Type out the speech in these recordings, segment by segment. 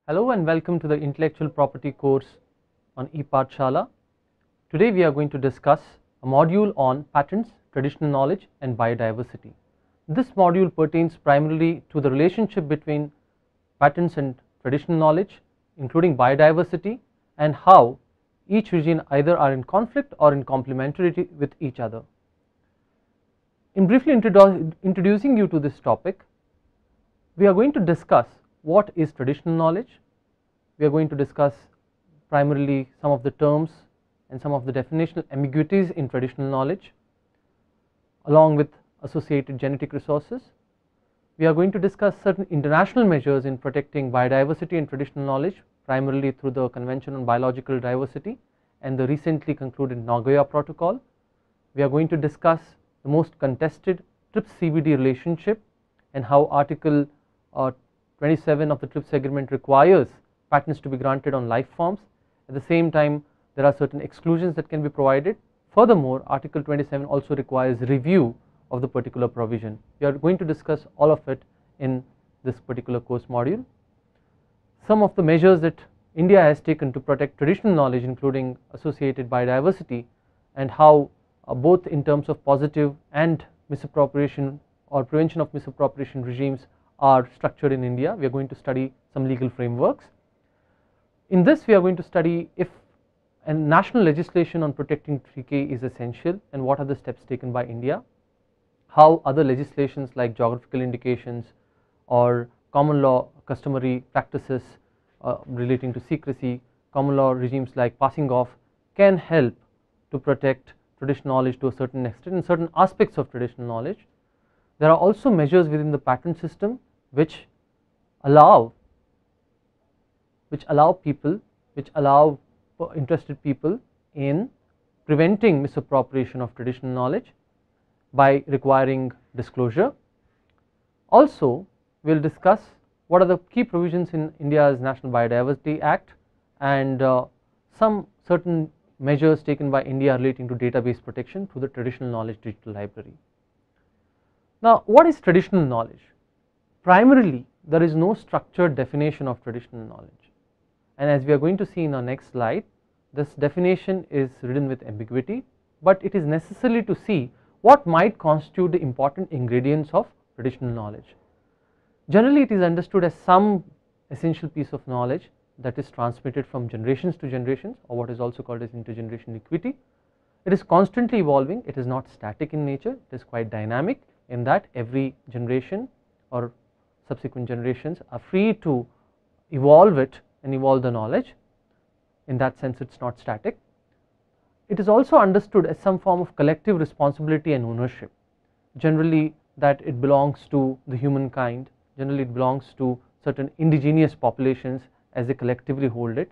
Hello and welcome to the Intellectual Property course on ePathshala. Today we are going to discuss a module on patents, traditional knowledge and biodiversity. This module pertains primarily to the relationship between patents and traditional knowledge, including biodiversity, and how each region either are in conflict or in complementarity with each other. In briefly introducing you to this topic, we are going to discuss what is traditional knowledge. We are going to discuss primarily some of the terms and some of the definitional ambiguities in traditional knowledge, along with associated genetic resources. We are going to discuss certain international measures in protecting biodiversity and traditional knowledge, primarily through the Convention on Biological Diversity and the recently concluded Nagoya Protocol. We are going to discuss the most contested TRIPS-CBD relationship and how Article 27 of the TRIPS agreement requires patents to be granted on life forms. At the same time, there are certain exclusions that can be provided. Furthermore, Article 27 also requires review of the particular provision. We are going to discuss all of it in this particular course module. Some of the measures that India has taken to protect traditional knowledge, including associated biodiversity, and how both in terms of positive and misappropriation or prevention of misappropriation regimes are structured in India. We are going to study some legal frameworks. In this, we are going to study if a national legislation on protecting TK is essential and what are the steps taken by India, how other legislations like geographical indications or common law customary practices relating to secrecy, common law regimes like passing off can help to protect traditional knowledge to a certain extent and certain aspects of traditional knowledge. There are also measures within the patent system which allow interested people in preventing misappropriation of traditional knowledge by requiring disclosure. Also, we will discuss what are the key provisions in India's National Biodiversity Act and some certain measures taken by India relating to database protection through the Traditional Knowledge Digital Library. Now, what is traditional knowledge? Primarily, there is no structured definition of traditional knowledge, and as we are going to see in our next slide, this definition is ridden with ambiguity, but it is necessary to see what might constitute the important ingredients of traditional knowledge. Generally, it is understood as some essential piece of knowledge that is transmitted from generations to generations, or what is also called as intergenerational equity. It is constantly evolving, it is not static in nature, it is quite dynamic in that every generation or subsequent generations are free to evolve it and evolve the knowledge. In that sense, it is not static. It is also understood as some form of collective responsibility and ownership, generally that it belongs to the humankind, generally it belongs to certain indigenous populations as they collectively hold it,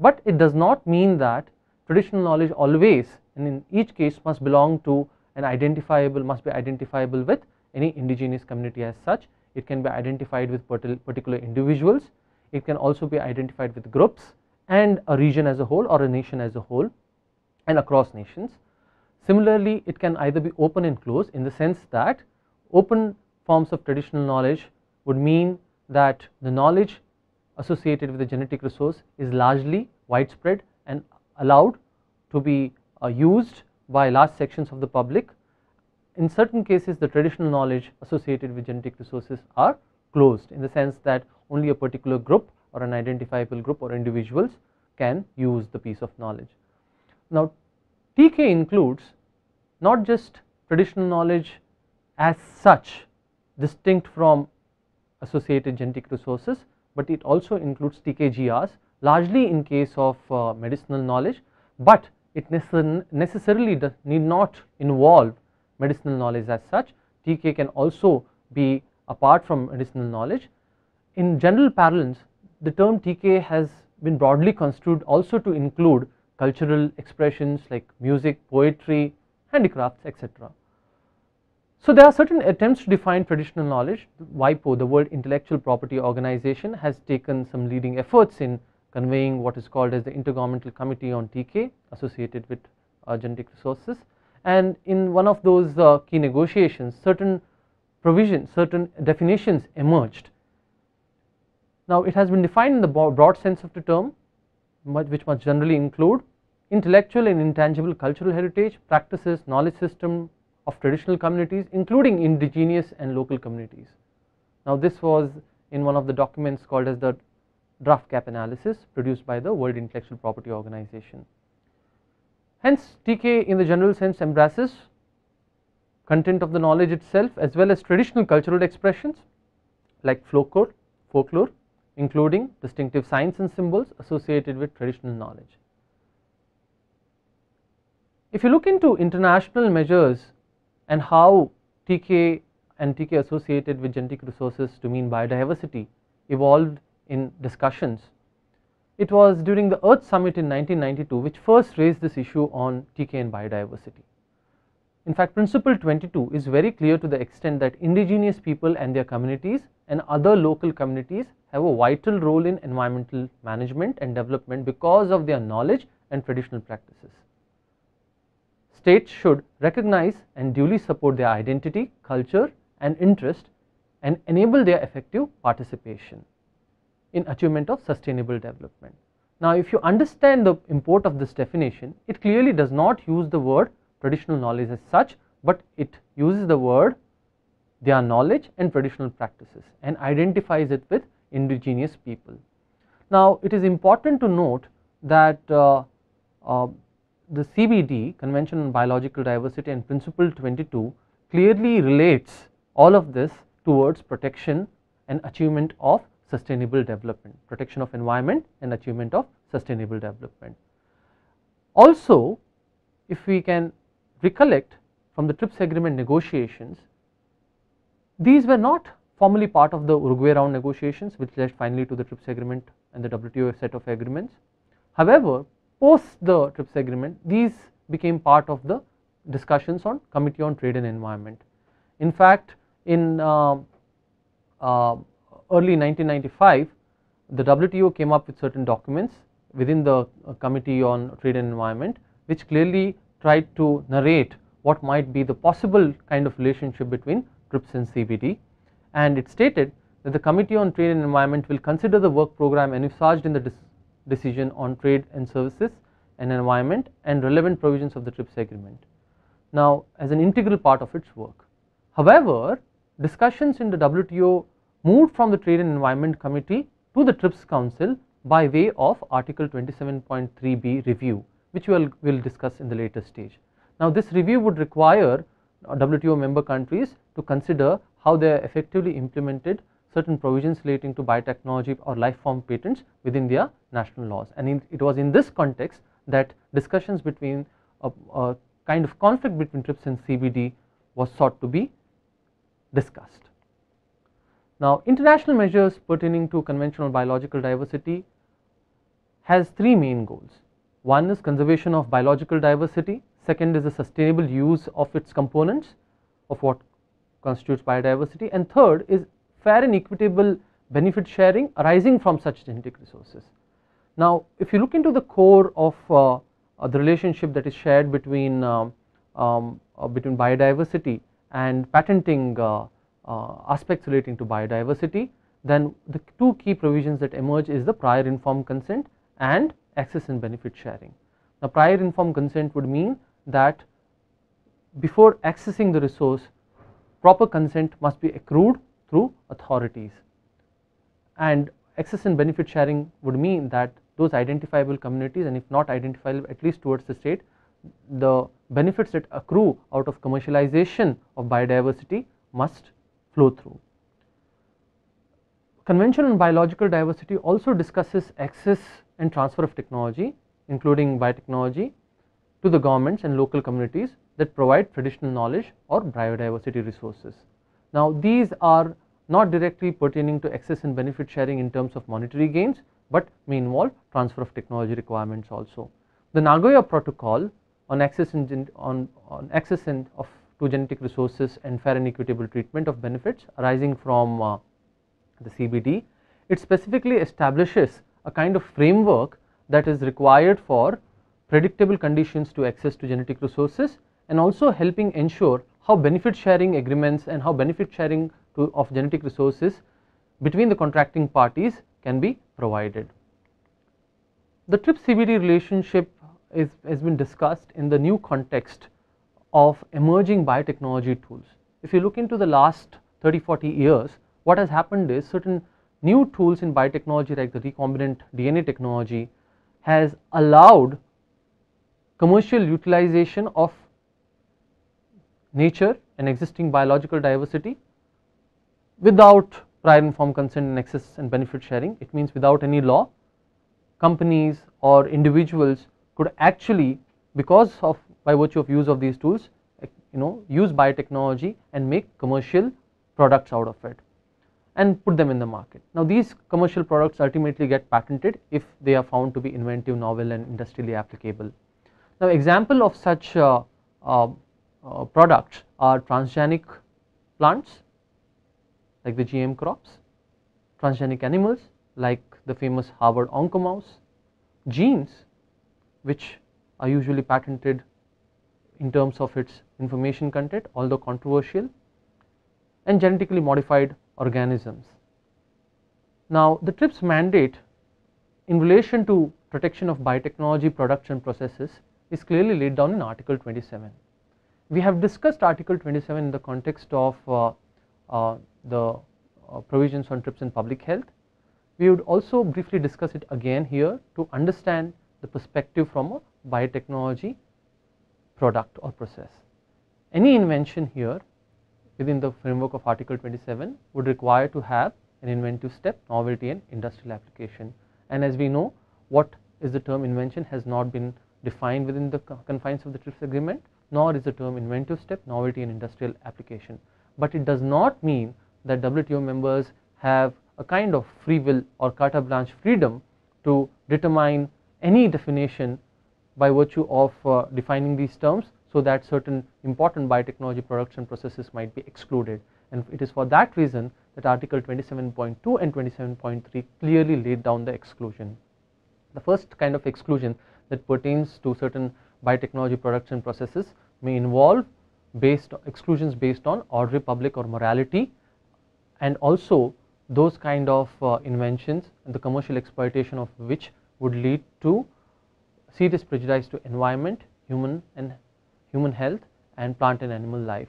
but it does not mean that traditional knowledge always and in each case must belong to an identifiable, must be identifiable with any indigenous community as such. It can be identified with particular individuals, it can also be identified with groups and a region as a whole or a nation as a whole and across nations. Similarly, it can either be open and closed in the sense that open forms of traditional knowledge would mean that the knowledge associated with the genetic resource is largely widespread and allowed to be used by large sections of the public. In certain cases, the traditional knowledge associated with genetic resources are closed in the sense that only a particular group or an identifiable group or individuals can use the piece of knowledge. Now, TK includes not just traditional knowledge as such distinct from associated genetic resources, but it also includes TKGRs largely in case of medicinal knowledge, but it necessarily need not involve medicinal knowledge as such. TK can also be apart from medicinal knowledge. In general parlance, the term TK has been broadly construed also to include cultural expressions like music, poetry, handicrafts, etc. So there are certain attempts to define traditional knowledge. WIPO, the World Intellectual Property Organization, has taken some leading efforts in conveying what is called as the Intergovernmental Committee on TK associated with genetic resources, and in one of those key negotiations certain provisions, certain definitions emerged Now, it has been defined in the broad sense of the term, which must generally include intellectual and intangible cultural heritage, practices, knowledge system of traditional communities, including indigenous and local communities. Now, this was in one of the documents called as the draft gap analysis produced by the World Intellectual Property Organization. Hence, TK in the general sense embraces content of the knowledge itself as well as traditional cultural expressions like folklore, including distinctive signs and symbols associated with traditional knowledge. If you look into international measures and how TK and TK associated with genetic resources to mean biodiversity evolved in discussions, it was during the Earth Summit in 1992 which first raised this issue on TK and biodiversity. In fact, Principle 22 is very clear to the extent that indigenous people and their communities and other local communities have a vital role in environmental management and development because of their knowledge and traditional practices. States should recognize and duly support their identity, culture and interest and enable their effective participation in achievement of sustainable development. Now, if you understand the import of this definition, it clearly does not use the word traditional knowledge as such, but it uses the word their knowledge and traditional practices and identifies it with indigenous people. Now, it is important to note that the CBD, Convention on Biological Diversity, and Principle 22 clearly relates all of this towards protection and achievement of sustainable development, protection of environment and achievement of sustainable development. Also, if we can recollect from the TRIPS agreement negotiations, these were not formally part of the Uruguay round negotiations which led finally to the TRIPS agreement and the WTO set of agreements. However, post the TRIPS agreement, these became part of the discussions on Committee on Trade and Environment. In fact, in early 1995, the WTO came up with certain documents within the Committee on Trade and Environment which clearly tried to narrate what might be the possible kind of relationship between TRIPS and CBD, and it stated that the Committee on Trade and Environment will consider the work program envisaged in the decision on trade and services and environment and relevant provisions of the TRIPS agreement, now as an integral part of its work. However, discussions in the WTO moved from the Trade and Environment Committee to the TRIPS Council by way of Article 27.3b review, which we will discuss in the later stage. Now, this review would require WTO member countries to consider how they effectively implemented certain provisions relating to biotechnology or life form patents within their national laws, and it was in this context that discussions between a kind of conflict between TRIPS and CBD was sought to be discussed. Now, international measures pertaining to conventional biological diversity has three main goals. One is conservation of biological diversity, second is the sustainable use of its components of what constitutes biodiversity, and third is fair and equitable benefit sharing arising from such genetic resources. Now, if you look into the core of the relationship that is shared between biodiversity and patenting aspects relating to biodiversity, then the two key provisions that emerge is the prior informed consent and access and benefit sharing. Now, prior informed consent would mean that before accessing the resource, proper consent must be accrued through authorities, and access and benefit sharing would mean that those identifiable communities, and if not identifiable at least towards the state, the benefits that accrue out of commercialization of biodiversity must flow through. Convention on Biological Diversity also discusses access and transfer of technology, including biotechnology, to the governments and local communities that provide traditional knowledge or biodiversity resources. Now, these are not directly pertaining to access and benefit sharing in terms of monetary gains, but may involve transfer of technology requirements also. The Nagoya Protocol on access and to genetic resources and fair and equitable treatment of benefits arising from the CBD, it specifically establishes a kind of framework that is required for predictable conditions to access to genetic resources, and also helping ensure how benefit sharing agreements and how benefit sharing of genetic resources between the contracting parties can be provided. The TRIPS CBD relationship has been discussed in the new context of emerging biotechnology tools. If you look into the last 30-40 years, what has happened is certain new tools in biotechnology like the recombinant DNA technology has allowed commercial utilization of nature and existing biological diversity without prior informed consent and access and benefit sharing. It means without any law, companies or individuals could actually, because of by virtue of use of these tools, use biotechnology and make commercial products out of it and put them in the market. Now these commercial products ultimately get patented if they are found to be inventive, novel and industrially applicable. Now example of such products are transgenic plants like the GM crops, transgenic animals like the famous Harvard oncomouse, genes which are usually patented in terms of its information content, although controversial, and genetically modified organisms. Now the TRIPS mandate in relation to protection of biotechnology products and processes is clearly laid down in Article 27. We have discussed Article 27 in the context of the provisions on TRIPS and public health. We would also briefly discuss it again here to understand the perspective from a biotechnology product or process. Any invention here within the framework of Article 27 would require to have an inventive step, novelty and industrial application. And as we know, what is the term invention has not been defined within the confines of the TRIPS agreement, nor is the term inventive step, novelty and industrial application. But it does not mean that WTO members have a kind of free will or carte blanche freedom to determine any definition by virtue of defining these terms, so that certain important biotechnology products and processes might be excluded. And it is for that reason that Article 27.2 and 27.3 clearly laid down the exclusion. The first kind of exclusion that pertains to certain biotechnology products and processes may involve exclusions based on ordre public or morality, and also those kind of inventions and the commercial exploitation of which would lead to serious prejudice to environment, human health and plant and animal life.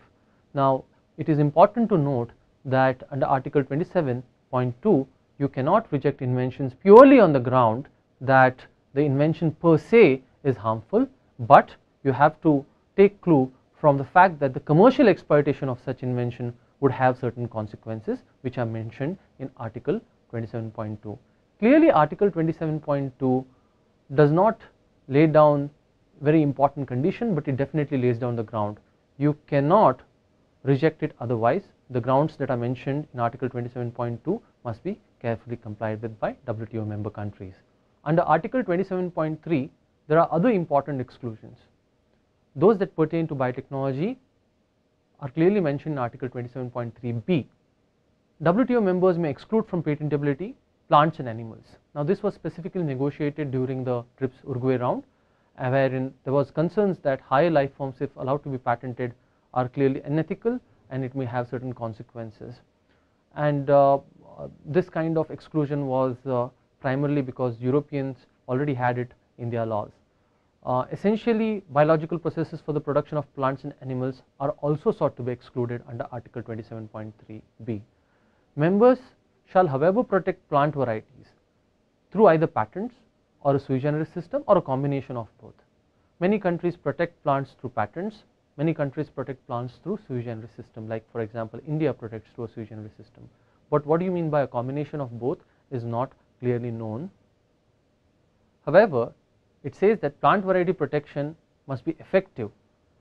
Now it is important to note that under Article 27.2 you cannot reject inventions purely on the ground that the invention per se is harmful, but you have to take clue from the fact that the commercial exploitation of such invention would have certain consequences which are mentioned in Article 27.2. Clearly Article 27.2 does not lay down very important condition, but it definitely lays down the ground. You cannot reject it otherwise. The grounds that are mentioned in Article 27.2 must be carefully complied with by WTO member countries. Under Article 27.3 there are other important exclusions. Those that pertain to biotechnology are clearly mentioned in Article 27.3b. WTO members may exclude from patentability plants and animals. Now this was specifically negotiated during the TRIPS Uruguay round, wherein there was concerns that higher life forms, if allowed to be patented, are clearly unethical and it may have certain consequences. And this kind of exclusion was primarily because Europeans already had it in their laws. Essentially biological processes for the production of plants and animals are also sought to be excluded under Article 27.3b. Members shall however protect plant varieties through either patents or a sui generis system or a combination of both. Many countries protect plants through patents, many countries protect plants through sui generis system, like for example India protects through a sui generis system. But what do you mean by a combination of both is not clearly known. However, it says that plant variety protection must be effective.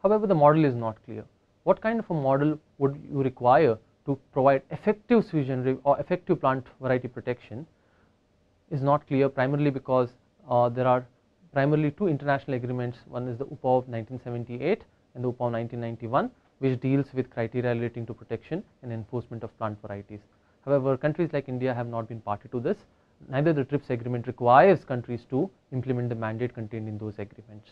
However, the model is not clear. What kind of a model would you require to provide effective sui generis or effective plant variety protection is not clear, primarily because there are primarily two international agreements. One is the UPA of 1978 and the UPA of 1991, which deals with criteria relating to protection and enforcement of plant varieties. However, countries like India have not been party to this. Neither the TRIPS agreement requires countries to implement the mandate contained in those agreements.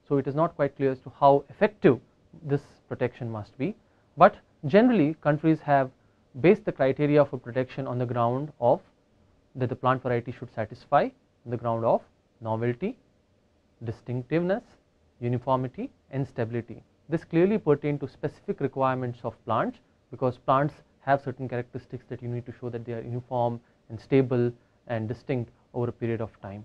So it is not quite clear as to how effective this protection must be, but generally countries have based the criteria for protection on the ground of that the plant variety should satisfy on the ground of novelty, distinctiveness, uniformity and stability. This clearly pertain to specific requirements of plants, because plants have certain characteristics that you need to show that they are uniform and stable and distinct over a period of time.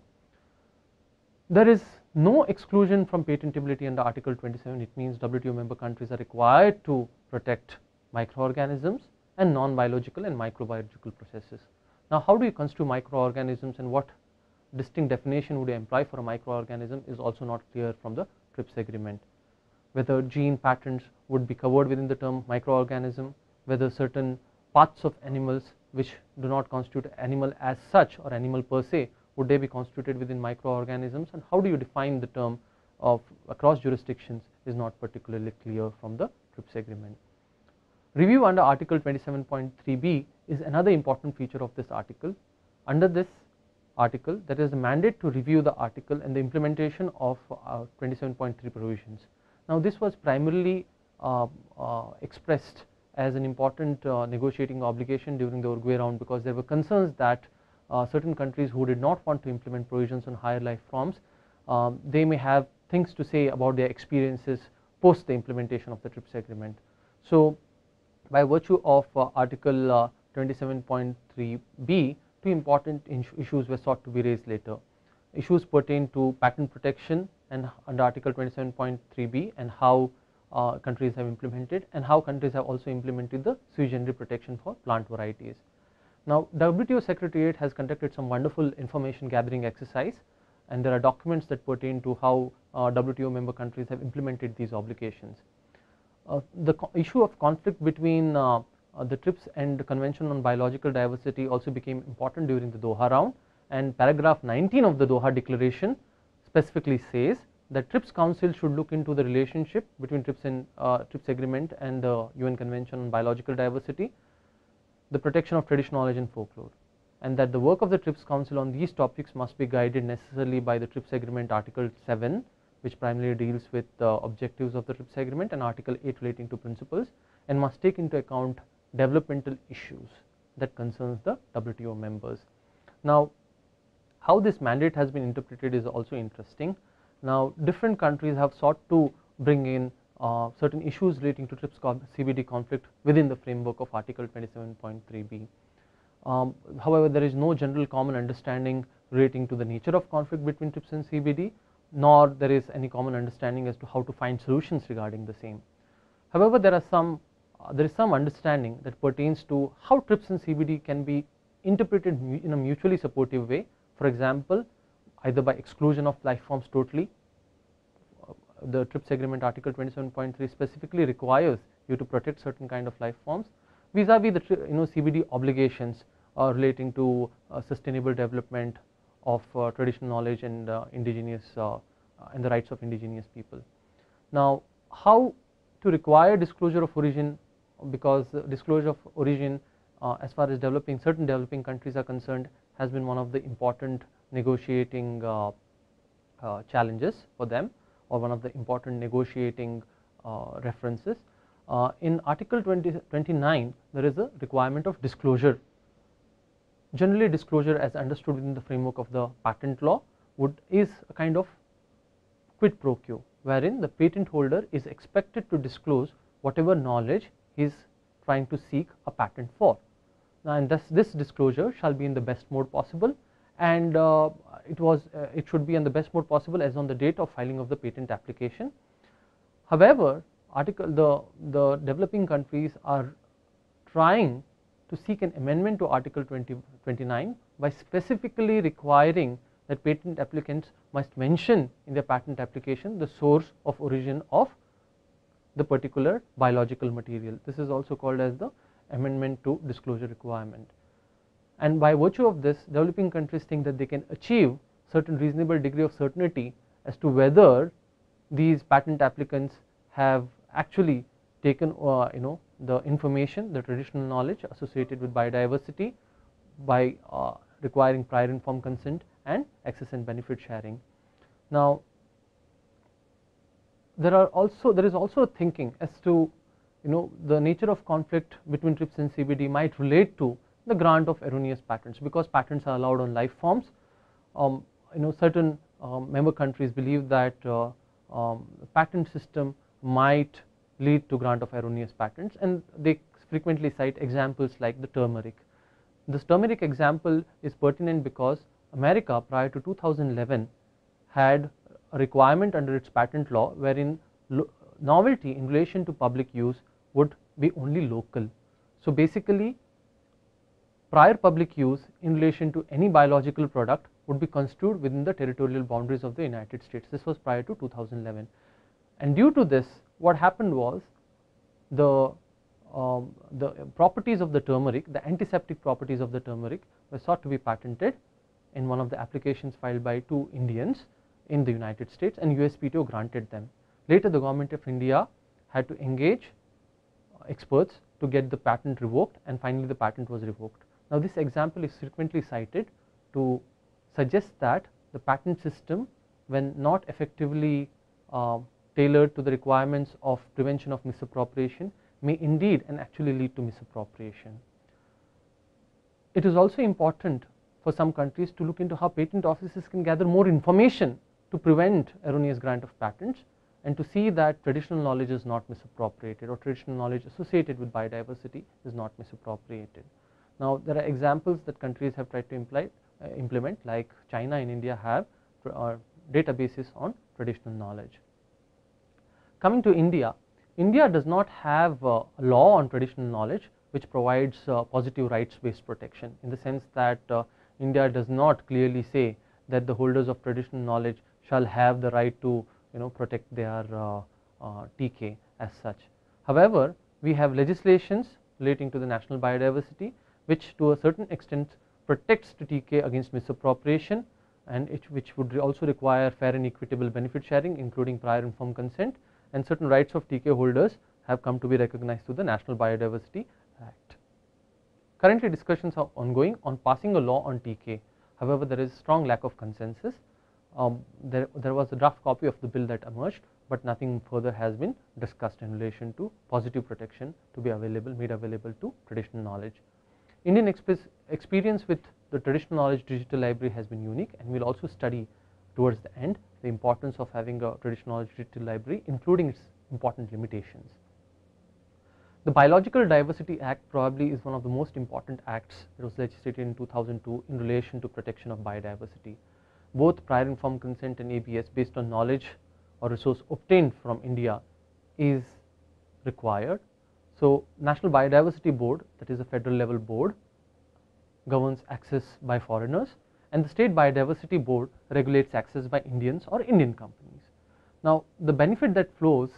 There is no exclusion from patentability under Article 27. It means WTO member countries are required to protect microorganisms and non-biological and microbiological processes. Now, how do you constitute microorganisms and what distinct definition would you employ for a microorganism is also not clear from the TRIPS agreement. Whether gene patents would be covered within the term microorganism, whether certain parts of animals which do not constitute animal as such or animal per se, would they be constituted within microorganisms, and how do you define the term of across jurisdictions is not particularly clear from the TRIPS agreement. Review under Article 27.3b is another important feature of this article. Under this article, there is a mandate to review the article and the implementation of 27.3 provisions. Now, this was primarily expressed as an important negotiating obligation during the Uruguay round, because there were concerns that certain countries who did not want to implement provisions on higher life forms, they may have things to say about their experiences post the implementation of the TRIPS agreement. So, by virtue of Article 27.3b, two important issues were sought to be raised later. Issues pertain to patent protection and under Article 27.3b and how countries have implemented, and how countries have also implemented the sui generis protection for plant varieties. Now, WTO Secretariat has conducted some wonderful information gathering exercise, and there are documents that pertain to how WTO member countries have implemented these obligations. The issue of conflict between the TRIPS and the Convention on Biological Diversity also became important during the Doha round, and paragraph 19 of the Doha Declaration specifically says that TRIPS Council should look into the relationship between TRIPS and TRIPS agreement and the UN Convention on Biological Diversity, the protection of traditional knowledge and folklore, and that the work of the TRIPS Council on these topics must be guided necessarily by the TRIPS agreement Article 7, which primarily deals with the objectives of the TRIPS agreement, and Article 8 relating to principles, and must take into account developmental issues that concerns the WTO members. Now, how this mandate has been interpreted is also interesting. Now, different countries have sought to bring in certain issues relating to TRIPS CBD conflict within the framework of Article 27.3b. However, there is no general common understanding relating to the nature of conflict between TRIPS and CBD, nor there is any common understanding as to how to find solutions regarding the same. However, there is some understanding that pertains to how TRIPS and CBD can be interpreted in a mutually supportive way. For example, either by exclusion of life forms totally. The TRIPS agreement Article 27.3 specifically requires you to protect certain kind of life forms, vis-a-vis the CBD obligations relating to sustainable development of traditional knowledge and indigenous and the rights of indigenous people. Now, how to require disclosure of origin, because disclosure of origin as far as certain developing countries are concerned has been one of the important negotiating challenges for them, or one of the important negotiating references. In Article 29, there is a requirement of disclosure. Generally, disclosure as understood within the framework of the patent law is a kind of quid pro quo, wherein the patent holder is expected to disclose whatever knowledge he is trying to seek a patent for. Now, and thus this disclosure shall be in the best mode possible, and it should be in the best mode possible as on the date of filing of the patent application. However, the developing countries are trying to seek an amendment to Article 29 by specifically requiring that patent applicants must mention in their patent application the source of origin of the particular biological material. This is also called as the amendment to disclosure requirement. And by virtue of this, developing countries think that they can achieve certain reasonable degree of certainty as to whether these patent applicants have actually taken the information, the traditional knowledge associated with biodiversity by requiring prior informed consent and access and benefit sharing. Now, there is also thinking as to the nature of conflict between TRIPS and CBD might relate to the grant of erroneous patents. Because patents are allowed on life forms, certain member countries believe that patent system might lead to grant of erroneous patents, and they frequently cite examples like the turmeric. This turmeric example is pertinent because America prior to 2011 had a requirement under its patent law wherein novelty in relation to public use would be only local. So basically, prior public use in relation to any biological product would be construed within the territorial boundaries of the United States. This was prior to 2011, and due to this, what happened was the properties of the turmeric, the antiseptic properties of the turmeric, were sought to be patented in one of the applications filed by 2 Indians in the United States, and USPTO granted them. Later, the government of India had to engage experts to get the patent revoked, and finally the patent was revoked. Now, this example is frequently cited to suggest that the patent system, when not effectively tailored to the requirements of prevention of misappropriation, may indeed and actually lead to misappropriation. It is also important for some countries to look into how patent offices can gather more information to prevent erroneous grant of patents, and to see that traditional knowledge is not misappropriated, or traditional knowledge associated with biodiversity is not misappropriated. Now, there are examples that countries have tried to implement, like China and India have databases on traditional knowledge. Coming to India, India does not have a law on traditional knowledge which provides positive rights based protection, in the sense that India does not clearly say that the holders of traditional knowledge shall have the right to protect their TK as such. However, we have legislations relating to the national biodiversity which to a certain extent protects the TK against misappropriation, and which would also require fair and equitable benefit sharing, including prior informed consent, and certain rights of TK holders have come to be recognized through the National Biodiversity Act. Currently, discussions are ongoing on passing a law on TK. However, there is strong lack of consensus. There was a draft copy of the bill that emerged, but nothing further has been discussed in relation to positive protection to be made available to traditional knowledge. Indian experience with the traditional knowledge digital library has been unique, and we will also study towards the end the importance of having a traditional knowledge digital library, including its important limitations. The Biological Diversity Act probably is one of the most important acts that was legislated in 2002 in relation to protection of biodiversity. Both prior informed consent and ABS based on knowledge or resource obtained from India is required. So, National Biodiversity Board, that is a federal level board, governs access by foreigners, and the State Biodiversity Board regulates access by Indians or Indian companies. Now, the benefit that flows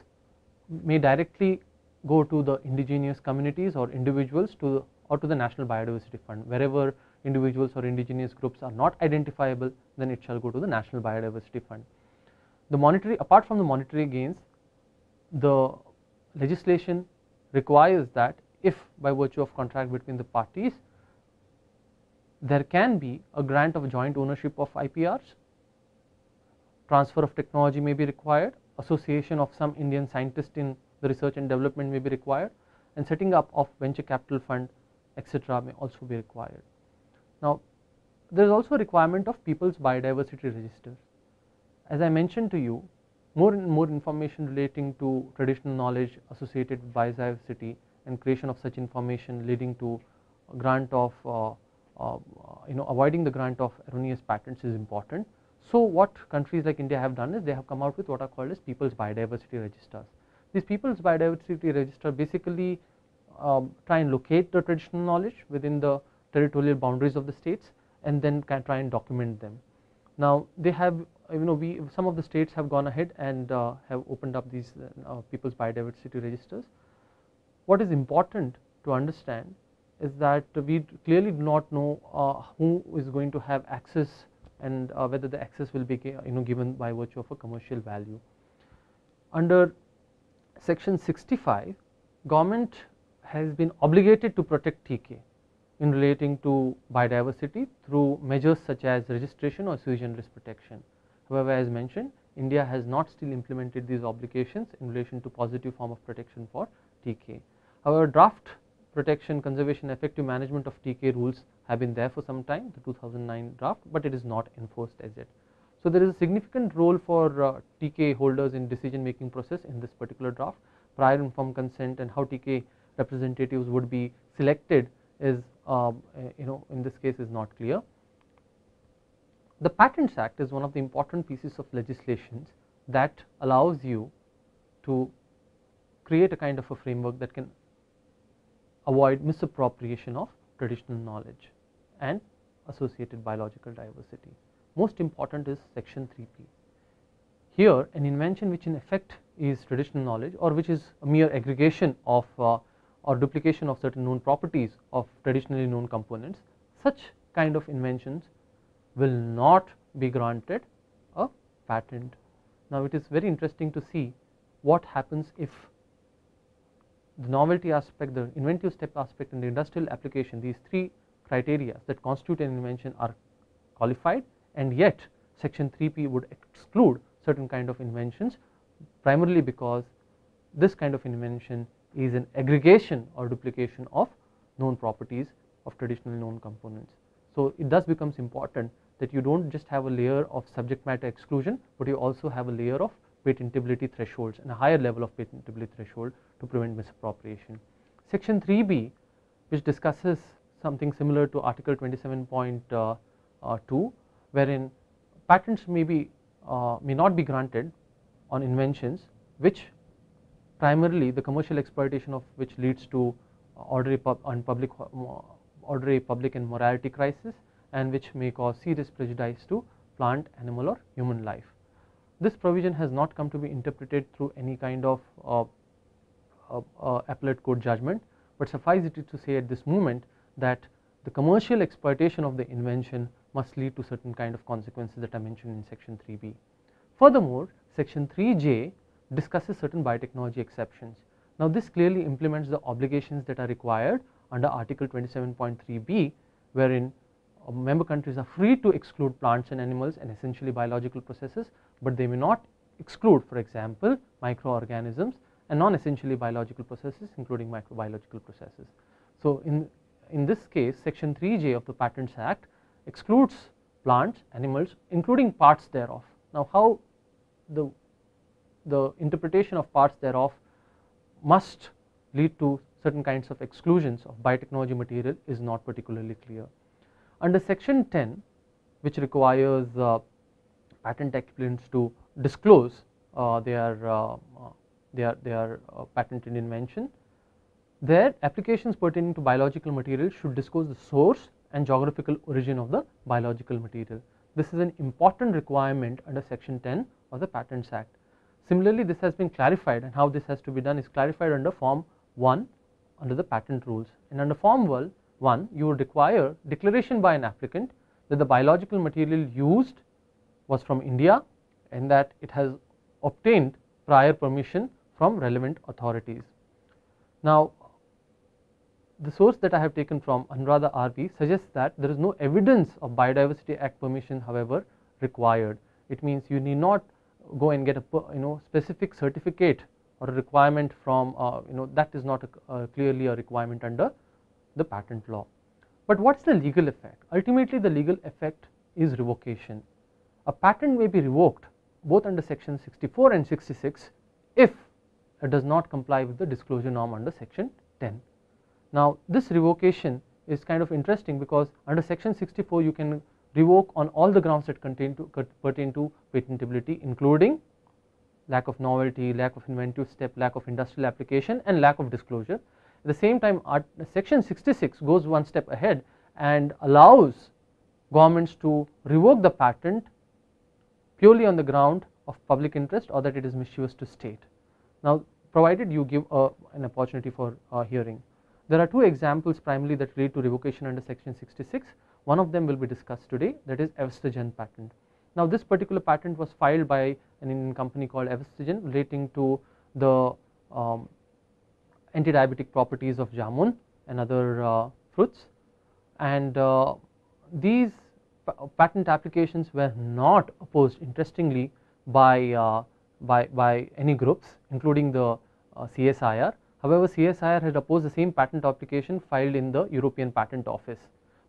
may directly go to the indigenous communities or individuals or to the National Biodiversity Fund. Wherever individuals or indigenous groups are not identifiable, then it shall go to the National Biodiversity Fund. Apart from the monetary gains, the legislation requires that if by virtue of contract between the parties there can be a grant of joint ownership of IPRs, transfer of technology may be required, association of some Indian scientists in the research and development may be required, and setting up of venture capital fund, etc. may also be required. Now, there is also a requirement of People's Biodiversity Register. As I mentioned to you, more and more information relating to traditional knowledge associated with biodiversity and creation of such information leading to grant of avoiding the grant of erroneous patents is important. So, what countries like India have done is they have come out with what are called as People's Biodiversity Registers. These People's Biodiversity Register basically try and locate the traditional knowledge within the territorial boundaries of the states, and then can try and document them. Now, they have some of the states have gone ahead and have opened up these People's Biodiversity Registers. What is important to understand is that we clearly do not know who is going to have access, and whether the access will be given by virtue of a commercial value. Under section 65, government has been obligated to protect TK in relating to biodiversity through measures such as registration or sui generis protection. However, as mentioned, India has not still implemented these obligations in relation to positive form of protection for TK. However, draft protection, conservation, effective management of TK rules have been there for some time, the 2009 draft, but it is not enforced as yet. So there is a significant role for TK holders in decision making process in this particular draft. Prior informed consent and how TK representatives would be selected is in this case is not clear. The Patents Act is one of the important pieces of legislation that allows you to create a kind of a framework that can avoid misappropriation of traditional knowledge and associated biological diversity. Most important is section 3p. Here an invention which in effect is traditional knowledge or which is a mere aggregation of or duplication of certain known properties of traditionally known components, such kind of inventions will not be granted a patent. Now it is very interesting to see what happens if the novelty aspect, the inventive step aspect and the industrial application, these three criteria that constitute an invention are qualified, and yet section 3p would exclude certain kind of inventions primarily because this kind of invention is an aggregation or duplication of known properties of traditionally known components. So it thus becomes important that you don't just have a layer of subject matter exclusion, but you also have a layer of patentability thresholds and a higher level of patentability threshold to prevent misappropriation. Section 3b, which discusses something similar to article 27.2, wherein patents may not be granted on inventions which primarily the commercial exploitation of which leads to order a public and morality crisis, and which may cause serious prejudice to plant, animal or human life. This provision has not come to be interpreted through any kind of appellate court judgment, but suffice it to say at this moment that the commercial exploitation of the invention must lead to certain kind of consequences that are mentioned in section 3b. Furthermore, section 3j discusses certain biotechnology exceptions. Now this clearly implements the obligations that are required under article 27.3b, wherein member countries are free to exclude plants and animals and essentially biological processes, but they may not exclude, for example, microorganisms and non-essentially biological processes including microbiological processes. So in this case section 3j of the Patents Act excludes plants, animals including parts thereof. Now how the interpretation of parts thereof must lead to certain kinds of exclusions of biotechnology material is not particularly clear. Under section 10, which requires patent applicants to disclose their patented invention, their applications pertaining to biological material should disclose the source and geographical origin of the biological material. This is an important requirement under section 10 of the Patents Act. Similarly, this has been clarified, and how this has to be done is clarified under form 1 under the patent rules. And under form 1 you would require declaration by an applicant that the biological material used was from India and that it has obtained prior permission from relevant authorities. Now the source that I have taken from Anuradha RB suggests that there is no evidence of Biodiversity Act permission however required. It means you need not go and get a specific certificate or a requirement from that is not clearly a requirement under the patent law. But what is the legal effect? Ultimately the legal effect is revocation. A patent may be revoked both under section 64 and 66 if it does not comply with the disclosure norm under section 10. Now this revocation is kind of interesting because under section 64 you can revoke on all the grounds that pertain to patentability, including lack of novelty, lack of inventive step, lack of industrial application and lack of disclosure. At the same time section 66 goes one step ahead and allows governments to revoke the patent purely on the ground of public interest or that it is mischievous to state. Now provided you give an opportunity for hearing. There are two examples primarily that lead to revocation under section 66. One of them will be discussed today, that is Evastogen patent. Now this particular patent was filed by an Indian company called Evastogen relating to the anti-diabetic properties of jamun and other fruits, and these patent applications were not opposed interestingly by any groups including the CSIR. However, CSIR had opposed the same patent application filed in the European Patent Office,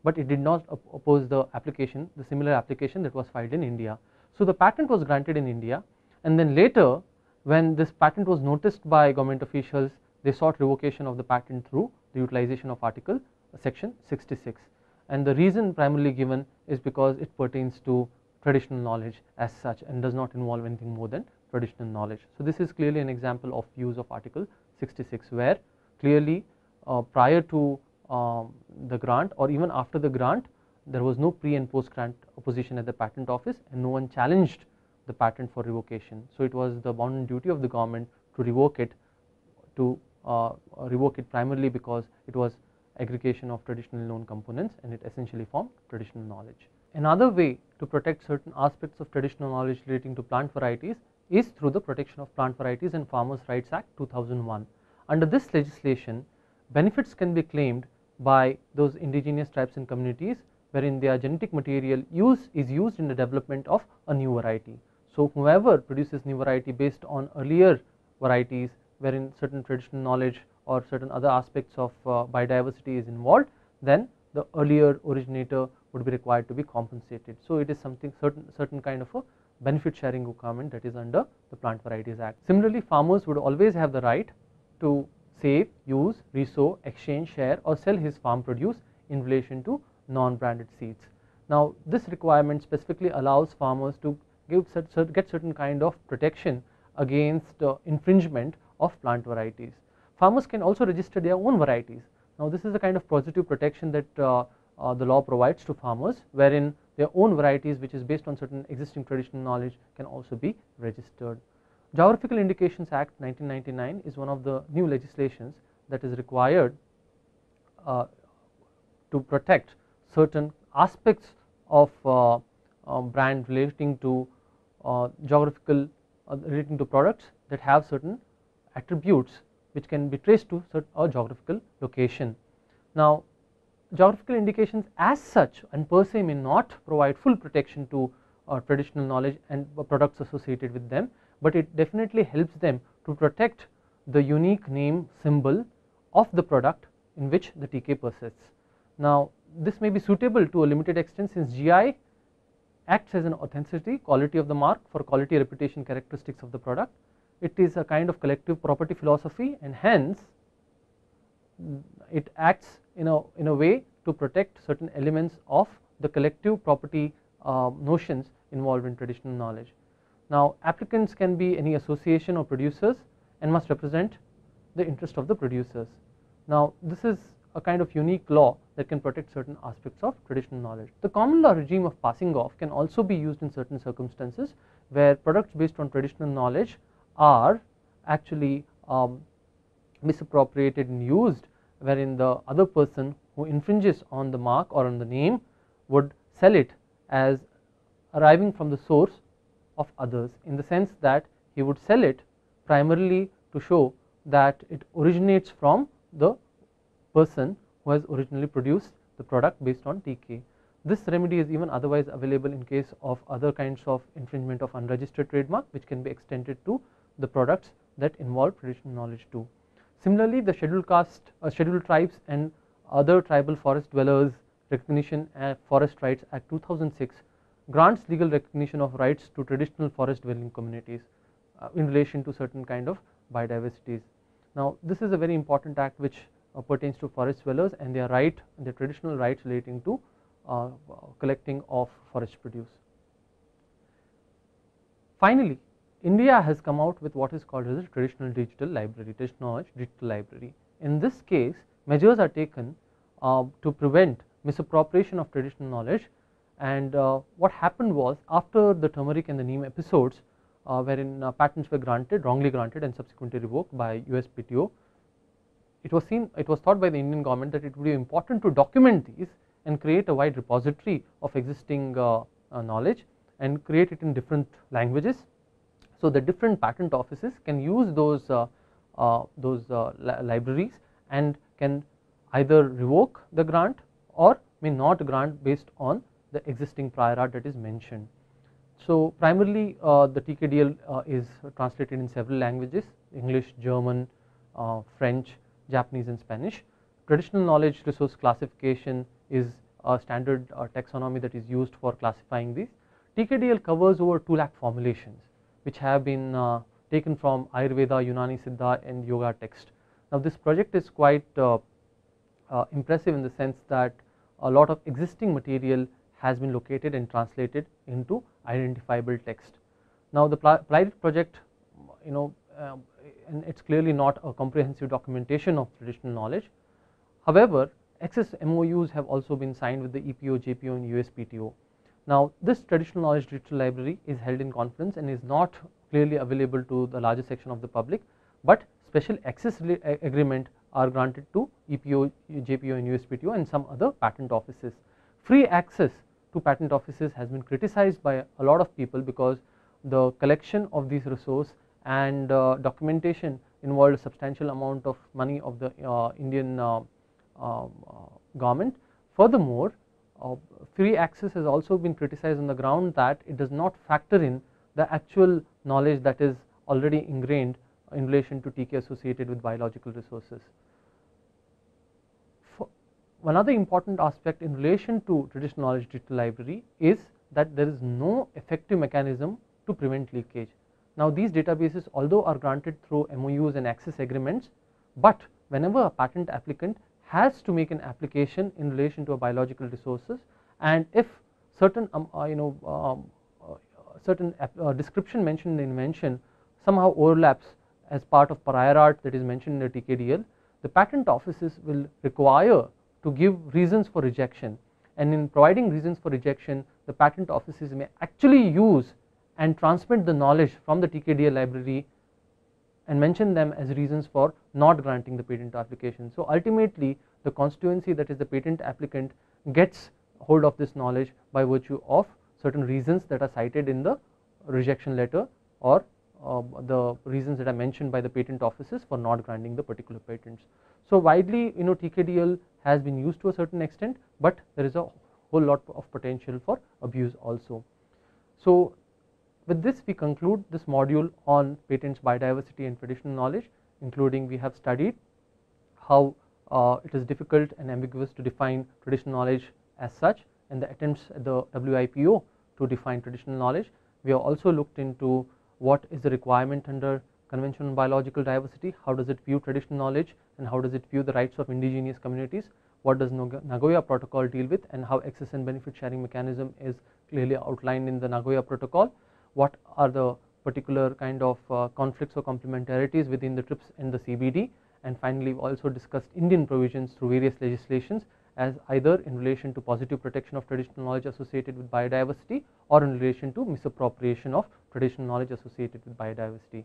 but it did not oppose the application, the similar application that was filed in India. So the patent was granted in India, and then later when this patent was noticed by government officials, they sought revocation of the patent through the utilization of article section 66, and the reason primarily given is because it pertains to traditional knowledge as such and does not involve anything more than traditional knowledge. So this is clearly an example of use of article 66, where clearly prior to the grant or even after the grant, there was no pre and post grant opposition at the patent office, and no one challenged the patent for revocation. So it was the bounden duty of the government to revoke it, primarily because it was aggregation of traditional known components and it essentially formed traditional knowledge. Another way to protect certain aspects of traditional knowledge relating to plant varieties is through the Protection of Plant Varieties and Farmers' Rights Act 2001. Under this legislation, benefits can be claimed by those indigenous tribes and communities wherein their genetic material is used in the development of a new variety. So whoever produces new variety based on earlier varieties wherein certain traditional knowledge or certain other aspects of biodiversity is involved, then the earlier originator would be required to be compensated. So it is something certain kind of a benefit sharing requirement that is under the Plant Varieties Act. Similarly, farmers would always have the right to save, use, resow, exchange, share or sell his farm produce in relation to non-branded seeds. Now this requirement specifically allows farmers to get certain kind of protection against infringement of plant varieties. Farmers can also register their own varieties. Now this is the kind of positive protection that the law provides to farmers, wherein their own varieties which is based on certain existing traditional knowledge can also be registered. Geographical Indications Act 1999 is one of the new legislations that is required to protect certain aspects of brand relating to relating to products that have certain attributes which can be traced to a geographical location. Now geographical indications as such and per se may not provide full protection to traditional knowledge and products associated with them, but it definitely helps them to protect the unique name symbol of the product in which the TK persists. Now this may be suitable to a limited extent, since GI acts as an authenticity quality of the mark for quality reputation characteristics of the product. It is a kind of collective property philosophy, and hence it acts in a way to protect certain elements of the collective property notions involved in traditional knowledge. Now applicants can be any association or producers and must represent the interest of the producers. Now this is a kind of unique law that can protect certain aspects of traditional knowledge. The common law regime of passing off can also be used in certain circumstances where products based on traditional knowledge are actually misappropriated and used, wherein the other person who infringes on the mark or on the name would sell it as arriving from the source of others, in the sense that he would sell it primarily to show that it originates from the person who has originally produced the product based on TK. This remedy is even otherwise available in case of other kinds of infringement of unregistered trademark, which can be extended to the products that involve traditional knowledge too. Similarly, the scheduled tribes and other tribal forest dwellers Recognition and Forest Rights Act 2006 grants legal recognition of rights to traditional forest dwelling communities in relation to certain kind of biodiversities. Now this is a very important act which pertains to forest dwellers and their traditional rights relating to collecting of forest produce. Finally, India has come out with what is called as a traditional digital library, traditional knowledge digital library. In this case, measures are taken to prevent misappropriation of traditional knowledge, and what happened was, after the turmeric and the neem episodes wherein patents were wrongly granted and subsequently revoked by USPTO, it was thought by the Indian government that it would be important to document these and create a wide repository of existing knowledge and create it in different languages, so the different patent offices can use those libraries and can either revoke the grant or may not grant based on the existing prior art that is mentioned. So primarily the TKDL is translated in several languages: English, German, French, Japanese and Spanish. Traditional knowledge resource classification is a standard taxonomy that is used for classifying these. TKDL covers over 2 lakh formulations which have been taken from Ayurveda, Unani Siddha and Yoga text. Now this project is quite impressive in the sense that a lot of existing material has been located and translated into identifiable text. Now the pilot project, and it's clearly not a comprehensive documentation of traditional knowledge. However, excess MOUs have also been signed with the EPO, JPO and USPTO. Now this traditional knowledge digital library is held in confidence and is not clearly available to the larger section of the public, but special access agreement are granted to EPO, JPO and USPTO and some other patent offices. Free access to patent offices has been criticized by a lot of people because the collection of these resources and documentation involved a substantial amount of money of the Indian government. Furthermore, free access has also been criticized on the ground that it does not factor in the actual knowledge that is already ingrained in relation to TK associated with biological resources. One other important aspect in relation to traditional knowledge digital library is that there is no effective mechanism to prevent leakage. Now these databases, although are granted through MOUs and access agreements, but whenever a patent applicant has to make an application in relation to a biological resources, and if certain certain description mentioned in the invention somehow overlaps as part of prior art that is mentioned in the TKDL, the patent offices will require to give reasons for rejection, and in providing reasons for rejection the patent offices may actually use and transmit the knowledge from the TKDL library and mention them as reasons for not granting the patent application. So ultimately the constituency, that is the patent applicant, gets hold of this knowledge by virtue of certain reasons that are cited in the rejection letter or the reasons that are mentioned by the patent offices for not granting the particular patents. So widely, TKDL has been used to a certain extent, but there is a whole lot of potential for abuse also. So with this we conclude this module on patents, biodiversity and traditional knowledge, including we have studied how it is difficult and ambiguous to define traditional knowledge as such and the attempts at the WIPO to define traditional knowledge. We have also looked into what is the requirement under Convention on Biological Diversity, how does it view traditional knowledge and how does it view the rights of indigenous communities, what does Nagoya Protocol deal with and how access and benefit sharing mechanism is clearly outlined in the Nagoya Protocol, what are the particular kind of conflicts or complementarities within the TRIPS and the CBD, and finally we also discussed Indian provisions through various legislations as either in relation to positive protection of traditional knowledge associated with biodiversity or in relation to misappropriation of traditional knowledge associated with biodiversity.